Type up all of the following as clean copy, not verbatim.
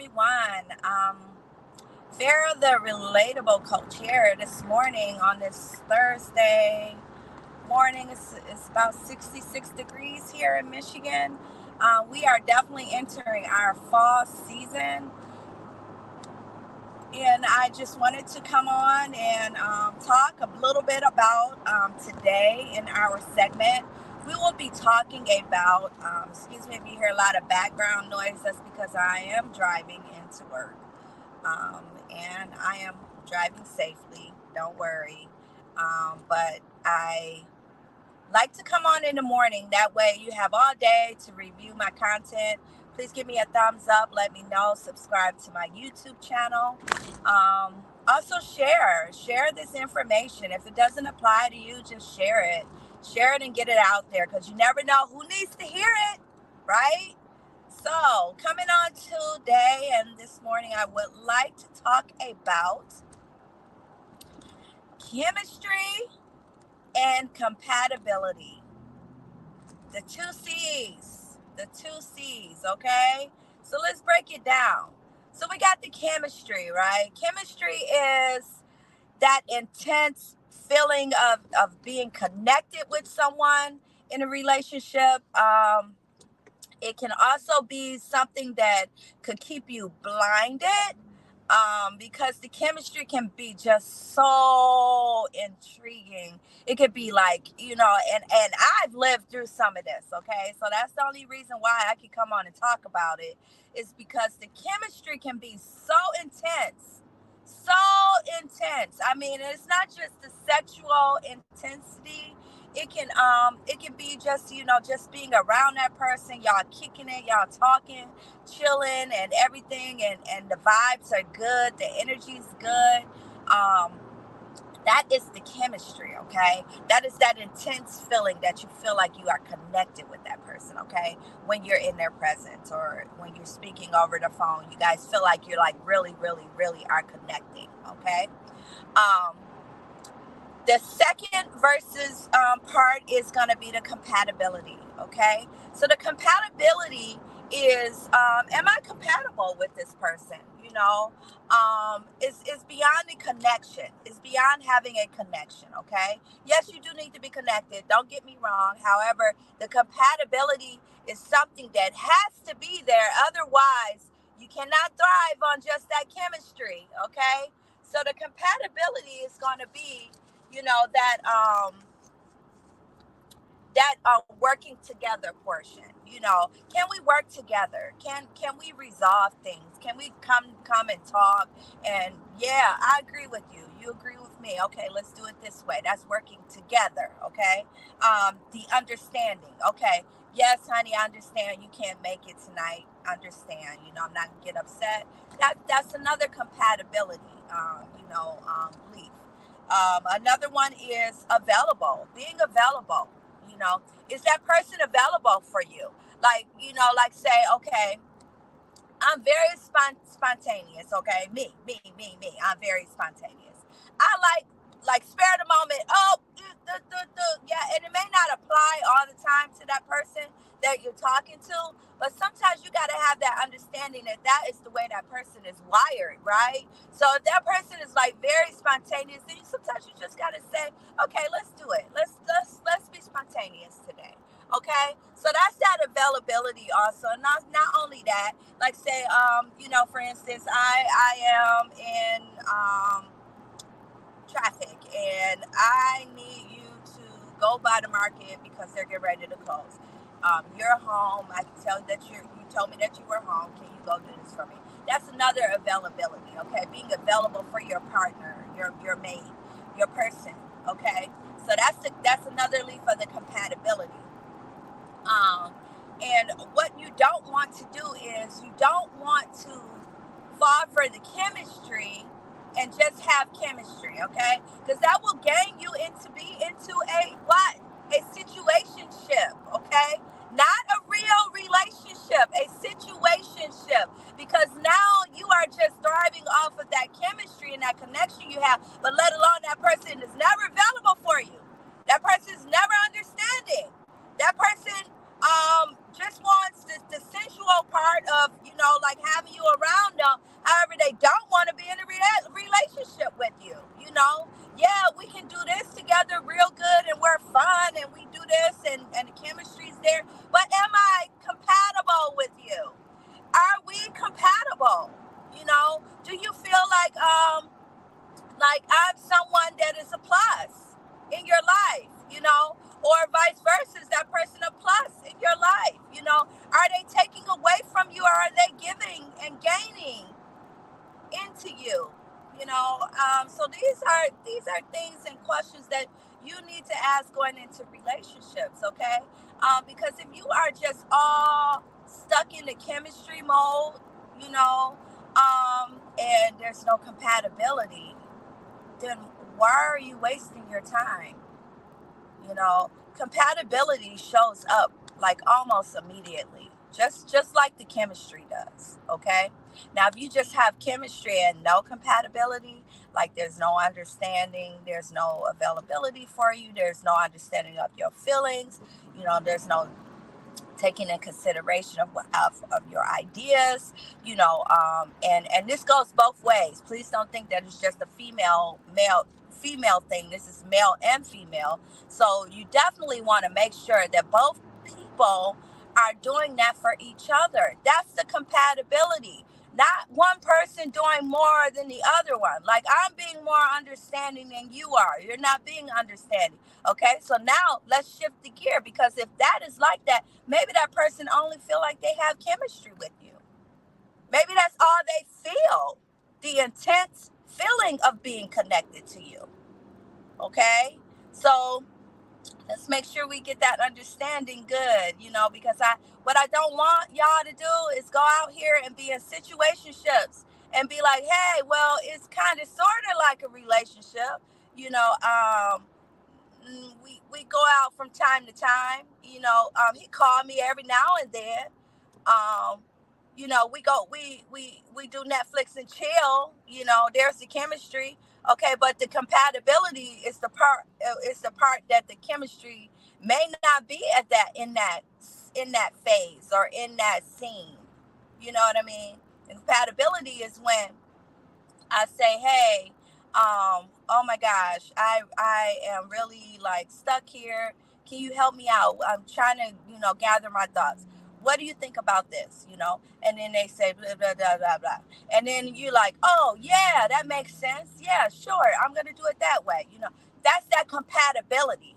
everyone. Farrah, the relatable coach here this morning on this Thursday morning. It's about 66 degrees here in Michigan. We are definitely entering our fall season. And I just wanted to come on and talk a little bit about today in our segment. We will be talking about, excuse me if you hear a lot of background noise, that's because I am driving into work. And I am driving safely, don't worry. But I like to come on in the morning. That way you have all day to review my content. Please give me a thumbs up. Let me know. Subscribe to my YouTube channel. Also share this information. If it doesn't apply to you, just share it. Share it and get it out there, because you never know who needs to hear it, right? So coming on today and this morning, I would like to talk about chemistry and compatibility. The two C's, okay? So let's break it down. So we got the chemistry, right? Chemistry is that intense feeling of being connected with someone in a relationship. It can also be something that could keep you blinded, because the chemistry can be just so intriguing. It could be like, and I've lived through some of this, okay? So that's the only reason why I can come on and talk about it, is because the chemistry can be so intense. So intense. I mean, it's not just the sexual intensity. It can be just, just being around that person, y'all kicking it, y'all talking, chilling and everything, and the vibes are good, the energy's good. That is the chemistry, okay? That is that intense feeling that you feel like you are connected with that person, okay? When you're in their presence or when you're speaking over the phone, you guys feel like you're like really, really, really are connecting, okay? The second versus part is going to be the compatibility, okay? So the compatibility is, am I compatible with this person? It's beyond the connection. It's beyond having a connection, okay? Yes, you do need to be connected. Don't get me wrong. However, the compatibility is something that has to be there. Otherwise, you cannot thrive on just that chemistry, okay? So the compatibility is going to be, that working together portion. Can we work together? Can we resolve things? Can we come and talk? And yeah, I agree with you. You agree with me. Okay, let's do it this way. That's working together. Okay. The understanding. Okay. Yes, honey, I understand you can't make it tonight. Understand. I'm not gonna get upset. That's another compatibility. Belief. Another one is being available. Is that person available for you? Like say, okay, I'm very spontaneous, okay? Me. I'm very spontaneous. I like spare the moment. Oh, yeah, and it may not apply all the time to that person that you're talking to, but sometimes you got to have that understanding that is the way that person is wired, right? So if that person is like very spontaneous, then sometimes you just got to say, okay, let's do it. Let's be spontaneous today. Okay, so that's that availability also. Not only that, like say, for instance, I am in traffic and I need you to go by the market because they're getting ready to close. You're home. I can tell that you told me that you were home. Can you go do this for me? That's another availability. Okay, being available for your partner, your mate, your person. Okay, so that's another leaf of the compatibility. And what you don't want to do is you don't want to fall for the chemistry and just have chemistry, okay? Because that will gain you into a what? A situationship, okay? Not a real relationship, a situationship. Because now you are just thriving off of that chemistry and that connection you have, but let alone that person is never available for you. That person is never understanding. That person just wants the sensual part of, like having you around there, but am I compatible with you? Are we compatible? You know, do you feel like I'm someone that is a plus in your life, or vice versa, is that person a plus in your life? Are they taking away from you, or are they giving and gaining into you? So these are things and questions that you need to ask going into relationships, okay? Because if you are just all stuck in the chemistry mode, you know, and there's no compatibility, then why are you wasting your time? Compatibility shows up like almost immediately, just like the chemistry does, okay? Now, if you just have chemistry and no compatibility, like there's no understanding, there's no availability for you, there's no understanding of your feelings, there's no taking in consideration of your ideas, and this goes both ways. Please don't think that it's just a female thing. This is male and female. So you definitely want to make sure that both people are doing that for each other. That's the compatibility. Not one person doing more than the other one. Like, I'm being more understanding than you are. You're not being understanding. Okay, so now let's shift the gear, because if that is like that, maybe that person only feel like they have chemistry with you. Maybe that's all they feel, the intense feeling of being connected to you. Okay, so let's make sure we get that understanding good, because what I don't want y'all to do is go out here and be in situationships and be like, hey, well, it's kind of sort of like a relationship, we go out from time to time. He called me every now and then. um we do Netflix and chill. There's the chemistry. Okay, but the compatibility is the part that the chemistry may not be at that in that phase or in that scene. You know what I mean? And compatibility is when I say, hey, oh my gosh, I am really like stuck here. Can you help me out? I'm trying to, gather my thoughts. What do you think about this? And then they say blah blah blah blah blah. And then you're like, oh yeah, that makes sense. Yeah, sure. I'm gonna do it that way. That's that compatibility,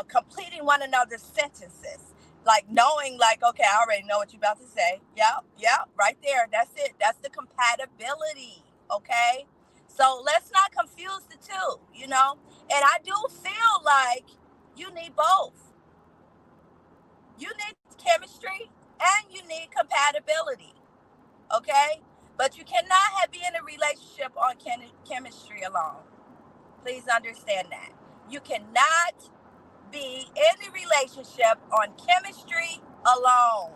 completing one another's sentences. Like knowing, like, okay, I already know what you're about to say. Yep, right there. That's it. That's the compatibility. Okay, so let's not confuse the two. And I do feel like you need both. You need chemistry and you need compatibility. Okay, but you cannot be in a relationship on chemistry alone. Please understand that. You cannot be in a relationship on chemistry alone,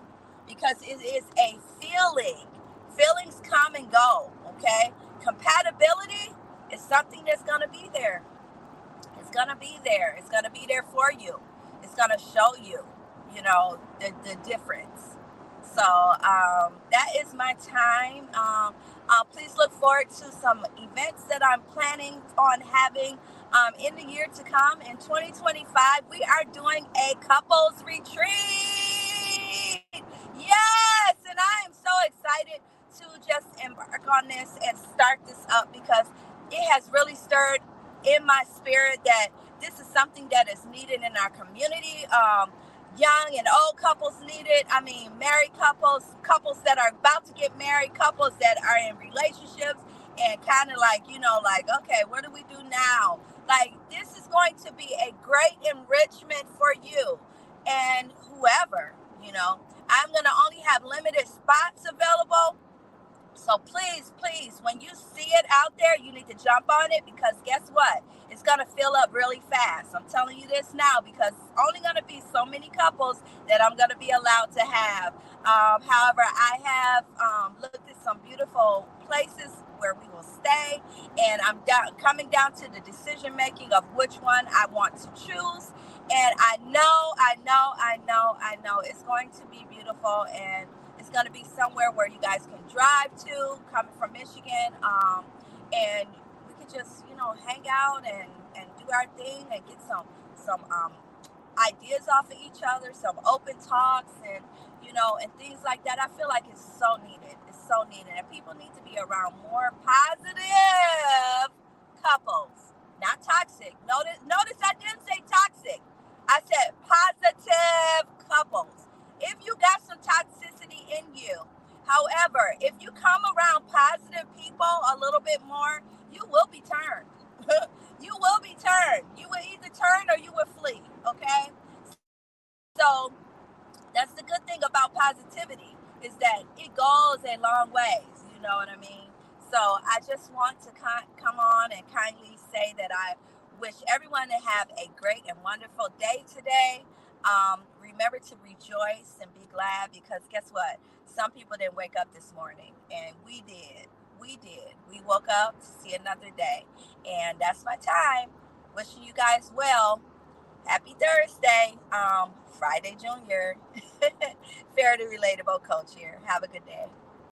because it is a feeling. Feelings come and go. Okay, compatibility is something that's going to be there. It's going to be there. It's going to be there for you. It's going to show you, the difference. So that is my time. Please look forward to some events that I'm planning on having in the year to come. In 2025, we are doing a couples retreat. Yes, and I am so excited to just embark on this and start this up, because it has really stirred in my spirit that this is something that is needed in our community. Young and old couples need it. I mean, married couples that are about to get married, couples that are in relationships, and kind of like, okay, what do we do now? Like, this is going to be a great enrichment for you and whoever. I'm going to only have limited spots available. So please, when you see it out there, you need to jump on it, because guess what? It's going to fill up really fast. I'm telling you this now, because it's only going to be so many couples that I'm going to be allowed to have. However, I have looked at some beautiful places where we will stay, and I'm coming down to the decision making of which one I want to choose. And I know it's going to be beautiful, and it's going to be somewhere where you guys can drive to, coming from Michigan, and we can just, hang out and do our thing and get some ideas off of each other, some open talks, and and things like that. I feel like it's so needed. It's so needed, and people need to be around more positive couples, not toxic. Notice I didn't say toxic. I said positive couples. If you got some toxicity in you, however, if you come around positive people a little bit more, you will be turned. You will be turned. You will either turn or you will flee. Okay? So that's the good thing about positivity, is that it goes a long ways. You know what I mean? So I just want to come on and kindly say that I wish everyone to have a great and wonderful day today. Remember to rejoice and be glad, because guess what? Some people didn't wake up this morning, and we did. We did. We woke up to see another day, and that's my time. Wishing you guys well. Happy Thursday, Friday Junior. Fair to Relatable Coach here. Have a good day.